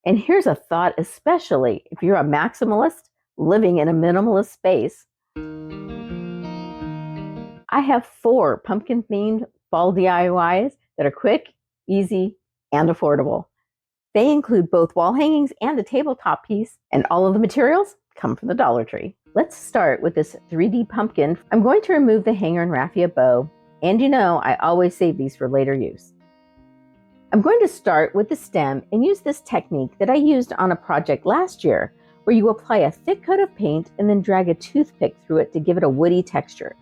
And here's a thought, especially if you're a maximalist living in a minimalist space. I have 4 pumpkin-themed fall DIYs that are quick, easy, and affordable. They include both wall hangings and a tabletop piece, and all of the materials come from the Dollar Tree. Let's start with this 3D pumpkin. I'm going to remove the hanger and raffia bow, and you know I always save these for later use. I'm going to start with the stem and use this technique that I used on a project last year, where you apply a thick coat of paint and then drag a toothpick through it to give it a woody texture.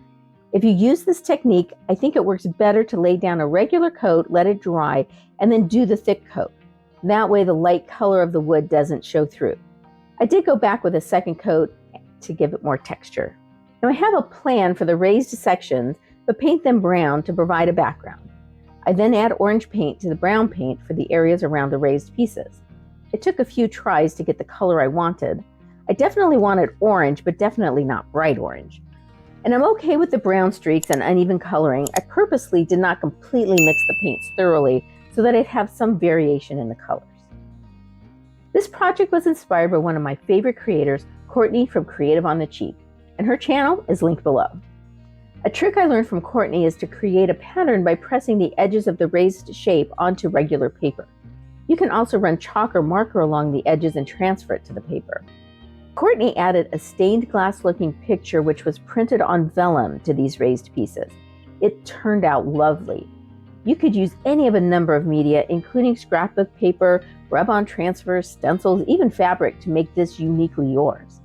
If you use this technique, I think it works better to lay down a regular coat, let it dry, and then do the thick coat. That way the light color of the wood doesn't show through. I did go back with a second coat to give it more texture. Now I have a plan for the raised sections, but paint them brown to provide a background. I then add orange paint to the brown paint for the areas around the raised pieces. It took a few tries to get the color I wanted. I definitely wanted orange, but definitely not bright orange. And I'm okay with the brown streaks and uneven coloring. I purposely did not completely mix the paints thoroughly so that I'd have some variation in the colors. This project was inspired by one of my favorite creators, Courtney from Creative on the Cheap, and her channel is linked below. A trick I learned from Courtney is to create a pattern by pressing the edges of the raised shape onto regular paper. You can also run chalk or marker along the edges and transfer it to the paper. Courtney added a stained glass looking picture which was printed on vellum to these raised pieces. It turned out lovely. You could use any of a number of media, including scrapbook paper, rub-on transfers, stencils, even fabric to make this uniquely yours.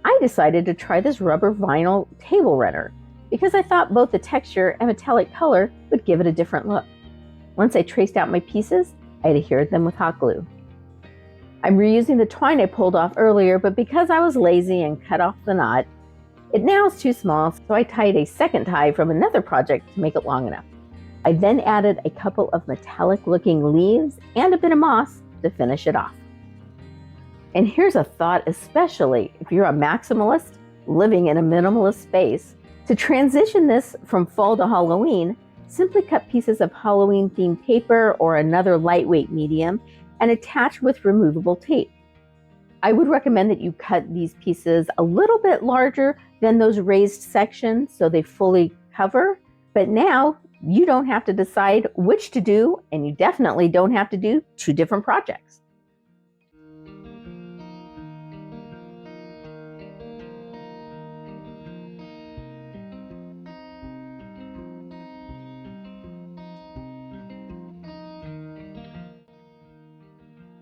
I decided to try this rubber vinyl table runner because I thought both the texture and metallic color would give it a different look. Once I traced out my pieces, I adhered them with hot glue. I'm reusing the twine I pulled off earlier, but because I was lazy and cut off the knot, it now is too small, so I tied a second tie from another project to make it long enough. I then added a couple of metallic looking leaves and a bit of moss to finish it off. And here's a thought, especially if you're a maximalist living in a minimalist space. To transition this from fall to Halloween, simply cut pieces of Halloween themed paper or another lightweight medium and attach with removable tape. I would recommend that you cut these pieces a little bit larger than those raised sections so they fully cover, but now you don't have to decide which to do, and you definitely don't have to do 2 different projects.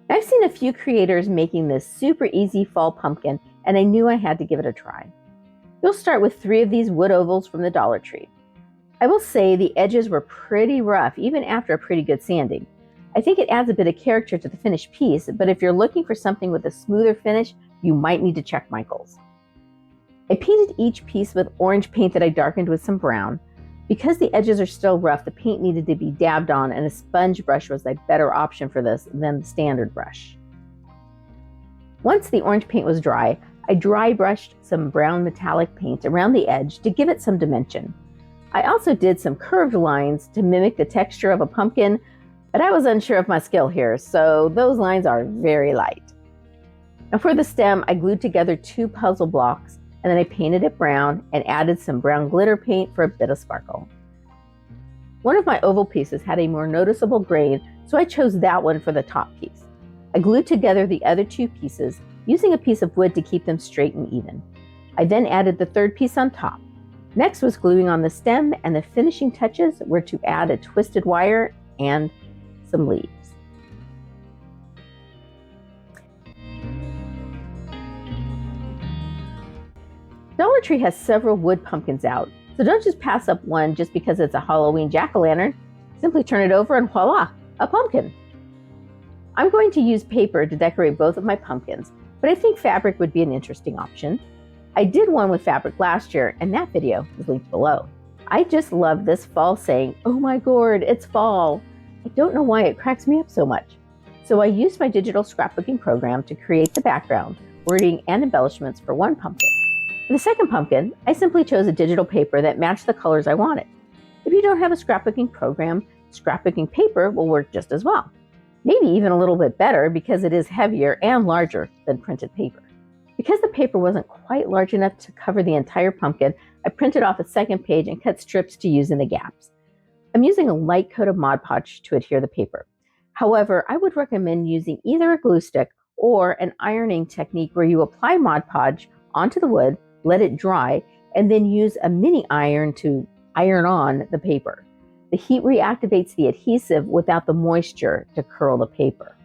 I've seen a few creators making this super easy fall pumpkin, and I knew I had to give it a try. You'll start with 3 of these wood ovals from the Dollar Tree. I will say the edges were pretty rough, even after a pretty good sanding. I think it adds a bit of character to the finished piece, but if you're looking for something with a smoother finish, you might need to check Michaels. I painted each piece with orange paint that I darkened with some brown. Because the edges are still rough, the paint needed to be dabbed on, and a sponge brush was a better option for this than the standard brush. Once the orange paint was dry, I dry brushed some brown metallic paint around the edge to give it some dimension. I also did some curved lines to mimic the texture of a pumpkin, but I was unsure of my skill here, so those lines are very light. Now for the stem, I glued together 2 puzzle blocks, and then I painted it brown and added some brown glitter paint for a bit of sparkle. One of my oval pieces had a more noticeable grain, so I chose that one for the top piece. I glued together the other 2 pieces, using a piece of wood to keep them straight and even. I then added the third piece on top. Next was gluing on the stem, and the finishing touches were to add a twisted wire and some leaves. Dollar Tree has several wood pumpkins out, so don't just pass up one just because it's a Halloween jack-o'-lantern. Simply turn it over and voila, a pumpkin. I'm going to use paper to decorate both of my pumpkins, but I think fabric would be an interesting option. I did one with fabric last year, and that video is linked below. I just love this fall saying, "Oh my gourd, it's fall." I don't know why it cracks me up so much. So I used my digital scrapbooking program to create the background, wording, and embellishments for one pumpkin. For the second pumpkin, I simply chose a digital paper that matched the colors I wanted. If you don't have a scrapbooking program, scrapbooking paper will work just as well. Maybe even a little bit better because it is heavier and larger than printed paper. Because the paper wasn't quite large enough to cover the entire pumpkin, I printed off a second page and cut strips to use in the gaps. I'm using a light coat of Mod Podge to adhere the paper. However, I would recommend using either a glue stick or an ironing technique where you apply Mod Podge onto the wood, let it dry, and then use a mini iron to iron on the paper. The heat reactivates the adhesive without the moisture to curl the paper.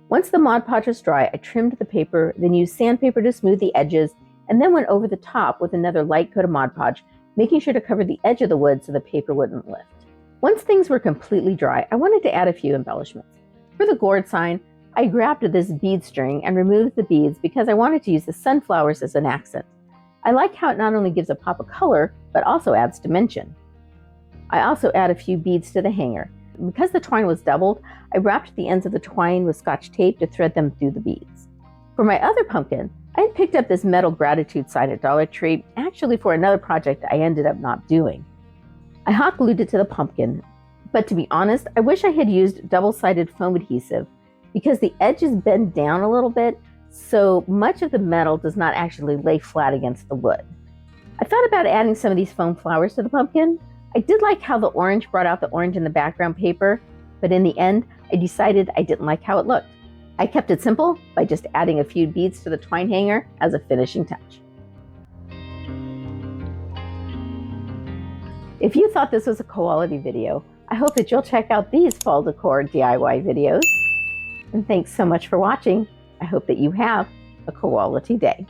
Once the Mod Podge was dry, I trimmed the paper, then used sandpaper to smooth the edges, and then went over the top with another light coat of Mod Podge, making sure to cover the edge of the wood so the paper wouldn't lift. Once things were completely dry, I wanted to add a few embellishments. For the gourd sign, I grabbed this bead string and removed the beads because I wanted to use the sunflowers as an accent. I like how it not only gives a pop of color, but also adds dimension. I also add a few beads to the hanger. Because the twine was doubled, I wrapped the ends of the twine with Scotch tape to thread them through the beads. For my other pumpkin, I had picked up this metal gratitude sign at Dollar Tree, actually for another project I ended up not doing. I hot glued it to the pumpkin, but to be honest, I wish I had used double-sided foam adhesive because the edges bend down a little bit, so much of the metal does not actually lay flat against the wood. I thought about adding some of these foam flowers to the pumpkin. I did like how the orange brought out the orange in the background paper, but in the end, I decided I didn't like how it looked. I kept it simple by just adding a few beads to the twine hanger as a finishing touch. If you thought this was a quality video, I hope that you'll check out these fall decor DIY videos. And thanks so much for watching. I hope that you have a quality day.